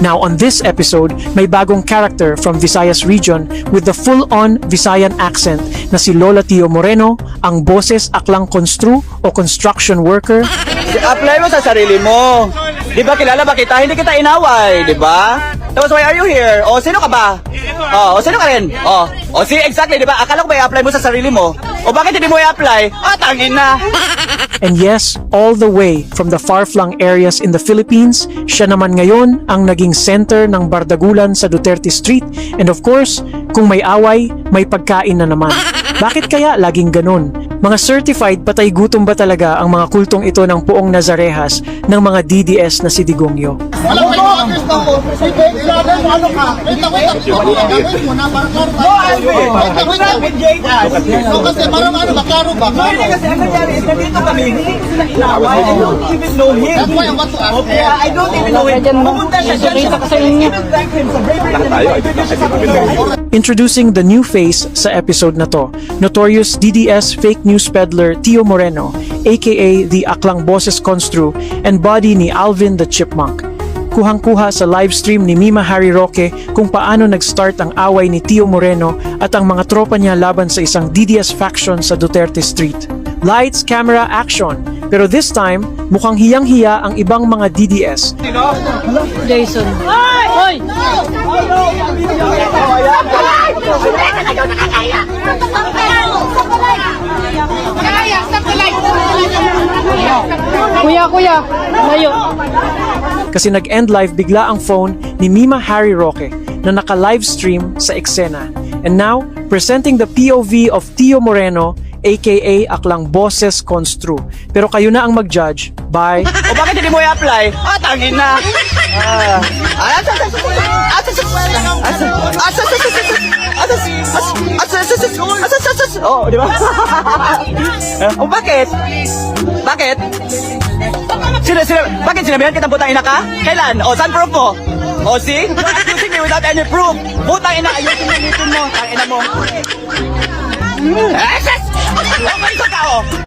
Now on this episode, may bagong character from Visayas region with the full-on Visayan accent na si Lola Tio Moreno, ang boses aklang konstru o construction worker. Apply mo sa sarili mo. Di ba kilala ba kita? Hindi kita inaway, di ba? Tapos why are you here? O sino ka ba? O sino ka rin? O see, exactly, di ba? Akala ko ba i-apply mo sa sarili mo? O bakit hindi mo i-apply? Tangin na! And yes, all the way from the far-flung areas in the Philippines, siya naman ngayon ang naging center ng bardagulan sa Duterte Street. And of course, kung may away, may pagkain na naman. Bakit kaya laging ganun? Mga certified patay gutom ba talaga ang mga kultong ito ng Poong Nazarehas ng mga DDS na si Digongyo? Introducing the new face sa episode na to, notorious DDS fake news peddler Tio Moreno, aka the Aklang Boses Constru, and body ni Alvin the Chipmunk. Kuhang-kuha sa livestream ni Mima Harry Roque kung paano nag-start ang away ni Tio Moreno at ang mga tropa niya laban sa isang DDS faction sa Duterte Street. Lights, camera, action! Pero this time, mukhang hiyang-hiya ang ibang mga DDS. Jason. Hoy! Kuya, layo. Kasi nag-end live bigla ang phone ni Mima Harry Roque na naka-livestream sa eksena. And now, presenting the POV of Tio Moreno, aka Aklang Boses Constru. Pero kayo na ang mag-judge. Bye! O bakit hindi mo i-apply? Tangin na! Oh, di ba? O bakit? Bakit? Bakit sinabihan kitang putang ina ka? Kailan? O, saan proof mo? O, see? You're accusing me without any proof. Putang ina, ayusin mo yung mo. Tangina mo.